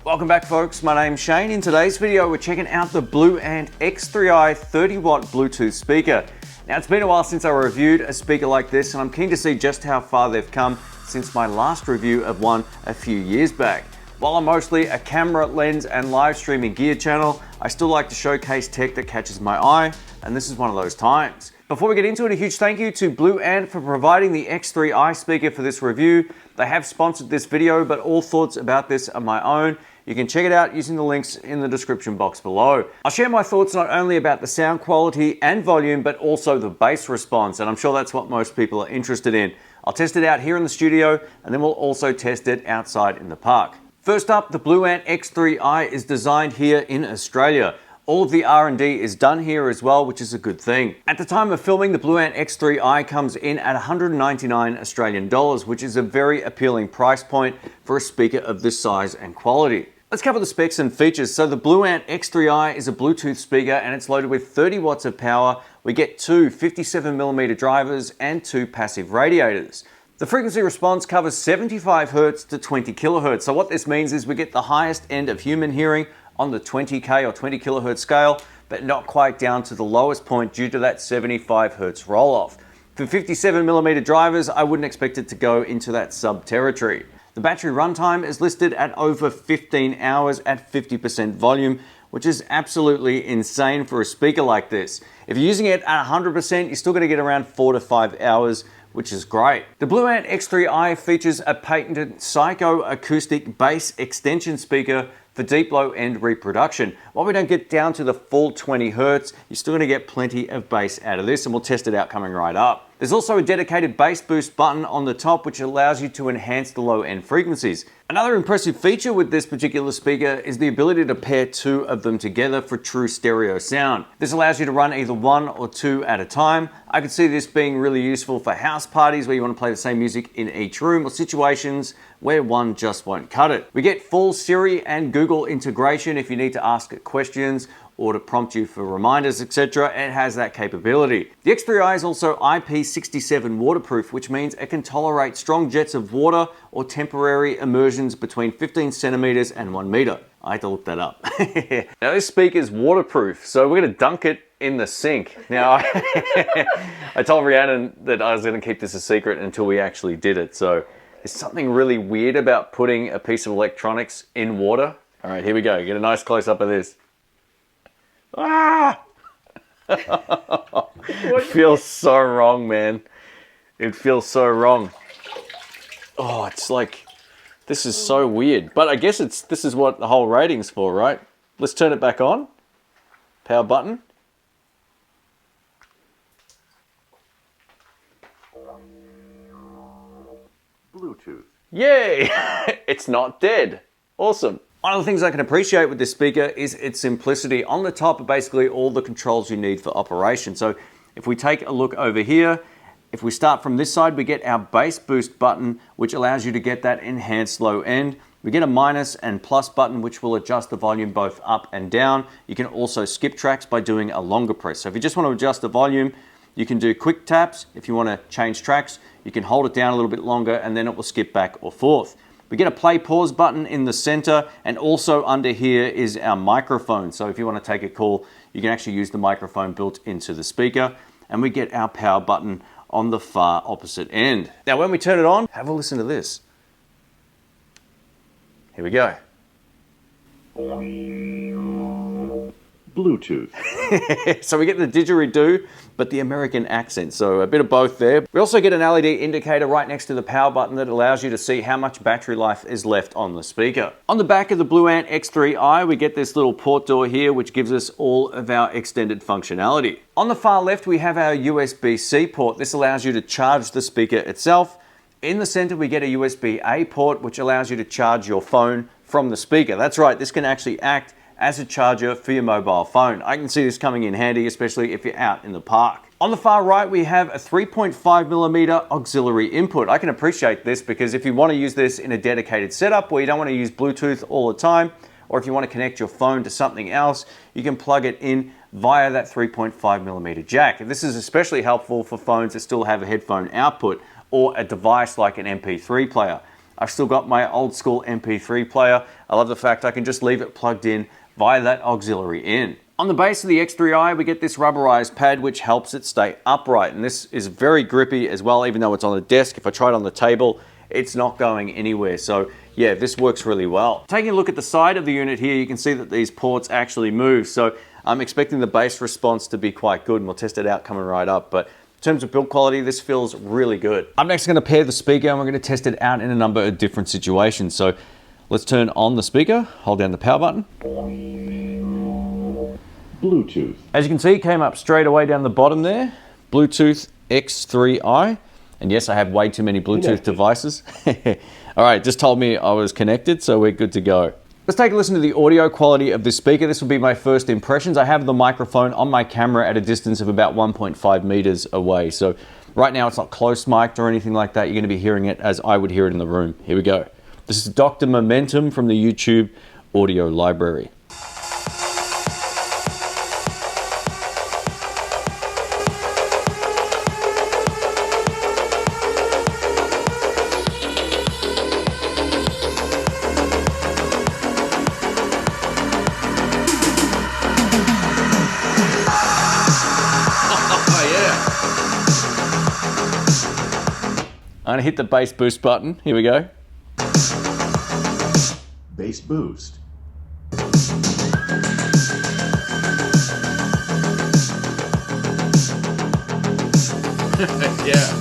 Welcome back folks, my name's Shane. In today's video we're checking out the Blue Ant X3i 30-watt Bluetooth speaker. Now it's been a while since I reviewed a speaker like this and I'm keen to see just how far they've come since my last review of one a few years back. While I'm mostly a camera, lens and live streaming gear channel, I still like to showcase tech that catches my eye, and this is one of those times. Before we get into it, a huge thank you to Blue Ant for providing the X3i speaker for this review. They have sponsored this video, but all thoughts about this are my own. You can check it out using the links in the description box below. I'll share my thoughts not only about the sound quality and volume, but also the bass response, and I'm sure that's what most people are interested in. I'll test it out here in the studio, and then we'll also test it outside in the park. First up, the Blue Ant X3i is designed here in Australia. All of the R&D is done here as well, which is a good thing. At the time of filming, the Blue Ant X3i comes in at 199 Australian dollars, which is a very appealing price point for a speaker of this size and quality. Let's cover the specs and features. So the Blue Ant X3i is a Bluetooth speaker and it's loaded with 30 watts of power. We get two 57mm drivers and two passive radiators. The frequency response covers 75 Hz to 20 kHz. So what this means is we get the highest end of human hearing on the 20K or 20 kHz scale, but not quite down to the lowest point due to that 75 Hz roll off. For 57mm drivers, I wouldn't expect it to go into that sub territory. The battery runtime is listed at over 15 hours at 50% volume, which is absolutely insane for a speaker like this. If you're using it at 100%, you're still going to get around 4 to 5 hours, which is great. The Blue Ant X3i features a patented psychoacoustic bass extension speaker for deep low end reproduction. While we don't get down to the full 20 Hz, you're still going to get plenty of bass out of this, and we'll test it out coming right up. There's also a dedicated bass boost button on the top which allows you to enhance the low end frequencies. Another impressive feature with this particular speaker is the ability to pair two of them together for true stereo sound. This allows you to run either one or two at a time. I could see this being really useful for house parties where you want to play the same music in each room, or situations where one just won't cut it. We get full Siri and Google integration if you need to ask it questions or to prompt you for reminders, etc. It has that capability. The X3i is also IP67 waterproof, which means it can tolerate strong jets of water or temporary immersions between 15 centimeters and 1 meter. I had to look that up. Now this speaker is waterproof, so we're gonna dunk it in the sink. Now, I told Rhiannon that I was gonna keep this a secret until we actually did it. So there's something really weird about putting a piece of electronics in water. All right, here we go. Get a nice close up of this. Ah! It feels so wrong, man. It feels so wrong. Oh, it's like, this is so weird. But I guess this is what the whole rating's for, right? Let's turn it back on. Power button. Bluetooth. Yay! It's not dead. Awesome. One of the things I can appreciate with this speaker is its simplicity. On the top are basically all the controls you need for operation. So if we take a look over here, if we start from this side, we get our bass boost button, which allows you to get that enhanced low end. We get a minus and plus button, which will adjust the volume both up and down. You can also skip tracks by doing a longer press. So if you just want to adjust the volume, you can do quick taps. If you want to change tracks, you can hold it down a little bit longer and then it will skip back or forth. We get a play pause button in the center, and also under here is our microphone. So if you want to take a call, you can actually use the microphone built into the speaker. And we get our power button on the far opposite end. Now when we turn it on, have a listen to this. Here we go. Bluetooth. So we get the didgeridoo, but the American accent, so a bit of both there. We also get an LED indicator right next to the power button that allows you to see how much battery life is left on the speaker. On the back of the Blue Ant X3i, we get this little port door here, which gives us all of our extended functionality. On the far left, we have our USB-C port. This allows you to charge the speaker itself. In the center, we get a USB-A port, which allows you to charge your phone from the speaker. That's right, this can actually act as a charger for your mobile phone. I can see this coming in handy, especially if you're out in the park. On the far right, we have a 3.5mm auxiliary input. I can appreciate this because if you want to use this in a dedicated setup where you don't want to use Bluetooth all the time, or if you want to connect your phone to something else, you can plug it in via that 3.5mm jack. This is especially helpful for phones that still have a headphone output or a device like an MP3 player. I've still got my old school MP3 player. I love the fact I can just leave it plugged in via that auxiliary in. On the base of the X3i, we get this rubberized pad which helps it stay upright, and this is very grippy as well. Even though it's on the desk, if I try it on the table, it's not going anywhere. So yeah, this works really well. Taking a look at the side of the unit here, you can see that these ports actually move. So I'm expecting the bass response to be quite good, and we'll test it out coming right up. But in terms of build quality, this feels really good. I'm next going to pair the speaker, and we're going to test it out in a number of different situations. So let's turn on the speaker, hold down the power button. Bluetooth. As you can see, it came up straight away down the bottom there. Bluetooth X3i. And yes, I have way too many Bluetooth devices. All right, just told me I was connected, so we're good to go. Let's take a listen to the audio quality of this speaker. This will be my first impressions. I have the microphone on my camera at a distance of about 1.5 meters away. So right now it's not close mic'd or anything like that. You're going to be hearing it as I would hear it in the room. Here we go. This is Dr. Momentum from the YouTube audio library. I'm gonna hit the bass boost button. Here we go. Bass boost. Yeah.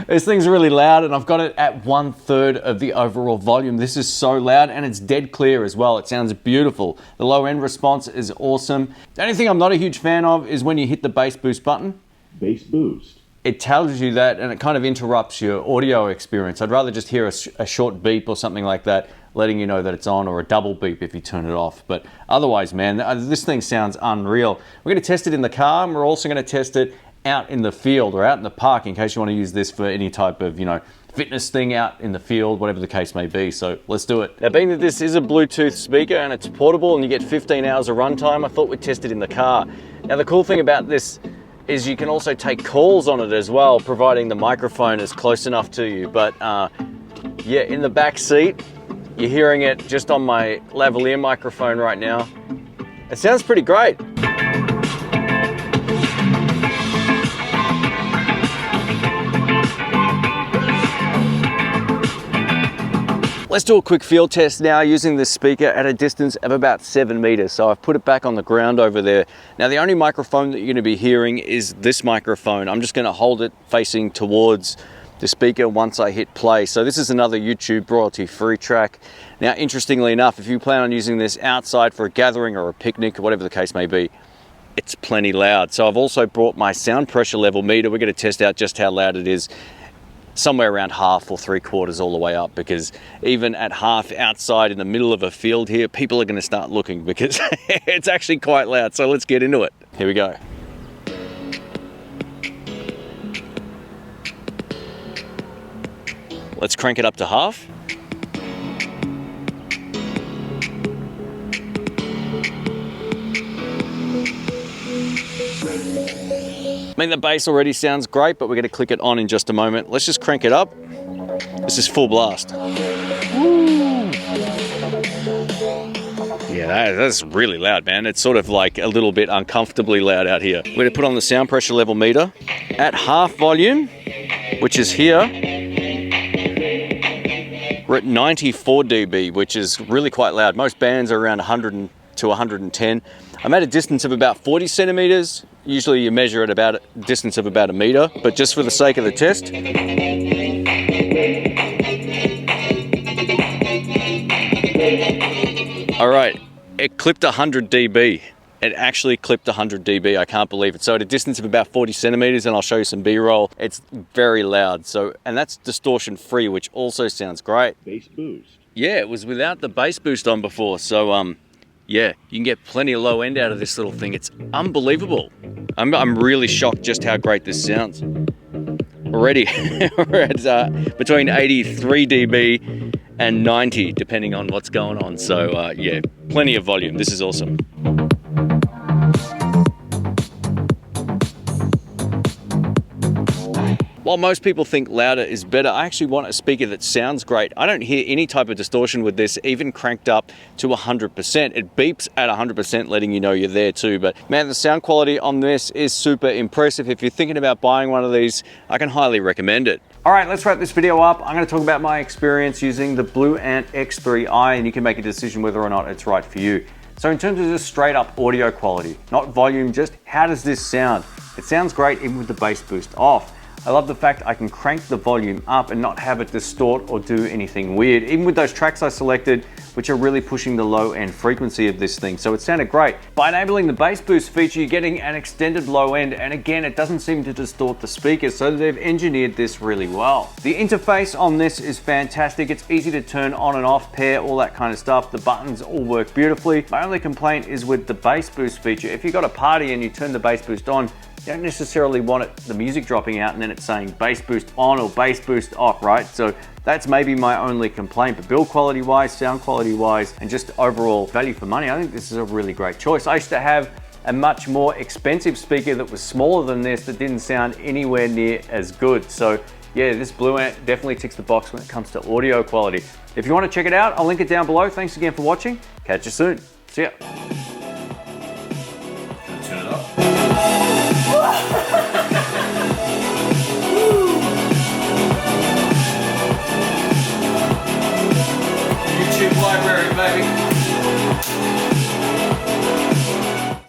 This thing's really loud, and I've got it at 1/3 of the overall volume. This is so loud, and it's dead clear as well. It sounds beautiful. The low end response is awesome. The only thing I'm not a huge fan of is when you hit the bass boost button. Bass boost. It tells you that, and it kind of interrupts your audio experience. I'd rather just hear a short beep or something like that, letting you know that it's on, or a double beep if you turn it off. But otherwise, man, this thing sounds unreal. We're going to test it in the car, and we're also going to test it out in the field or out in the park, in case you want to use this for any type of, fitness thing out in the field, whatever the case may be. So let's do it. Now, being that this is a Bluetooth speaker and it's portable and you get 15 hours of runtime, I thought we'd test it in the car. Now, the cool thing about this is you can also take calls on it as well, providing the microphone is close enough to you. But yeah, in the back seat, you're hearing it just on my lavalier microphone right now. It sounds pretty great. Let's do a quick field test now using this speaker at a distance of about 7 meters. So I've put it back on the ground over there. Now, the only microphone that you're going to be hearing is this microphone. I'm just going to hold it facing towards the speaker once I hit play. So this is another YouTube royalty-free track. Now, interestingly enough, if you plan on using this outside for a gathering or a picnic or whatever the case may be, it's plenty loud. So I've also brought my sound pressure level meter. We're going to test out just how loud it is, somewhere around half or 3/4 all the way up, because even at half outside in the middle of a field here, people are going to start looking because it's actually quite loud. So let's get into it. Here we go. Let's crank it up to half. I mean, the bass already sounds great, but we're going to click it on in just a moment. Let's just crank it up. This is full blast. Woo. Yeah, that's really loud, man. It's sort of like a little bit uncomfortably loud out here. We're going to put on the sound pressure level meter at half volume, which is here. We're at 94 dB, which is really quite loud. Most bands are around 100 to 110. I'm at a distance of about 40 centimeters. Usually you measure at about a distance of about 1 meter, but just for the sake of the test. All right, it clipped 100 dB. It actually clipped 100 dB. I can't believe it. So at a distance of about 40 centimeters, and I'll show you some B-roll, it's very loud. So, and that's distortion free, which also sounds great. Bass boost. Yeah, it was without the bass boost on before. So, yeah, you can get plenty of low end out of this little thing. It's unbelievable. I'm really shocked just how great this sounds. Already, we're at between 83 dB and 90, depending on what's going on. So, yeah, plenty of volume. This is awesome. While most people think louder is better, I actually want a speaker that sounds great. I don't hear any type of distortion with this, even cranked up to 100%. It beeps at 100%, letting you know you're there too. But man, the sound quality on this is super impressive. If you're thinking about buying one of these, I can highly recommend it. All right, let's wrap this video up. I'm gonna talk about my experience using the Blue Ant X3i, and you can make a decision whether or not it's right for you. So in terms of just straight up audio quality, not volume, just how does this sound? It sounds great even with the bass boost off. I love the fact I can crank the volume up and not have it distort or do anything weird, even with those tracks I selected, which are really pushing the low end frequency of this thing. So it sounded great. By enabling the bass boost feature, you're getting an extended low end, and again, it doesn't seem to distort the speakers, so they've engineered this really well. The interface on this is fantastic. It's easy to turn on and off, pair, all that kind of stuff. The buttons all work beautifully. My only complaint is with the bass boost feature. If you've got a party and you turn the bass boost on, you don't necessarily want the music dropping out and then it's saying bass boost on or bass boost off, right? So that's maybe my only complaint, but build quality wise, sound quality wise, and just overall value for money, I think this is a really great choice. I used to have a much more expensive speaker that was smaller than this that didn't sound anywhere near as good. So yeah, this Blue Ant definitely ticks the box when it comes to audio quality. If you want to check it out, I'll link it down below. Thanks again for watching. Catch you soon. See ya. Turn it up. YouTube library, baby.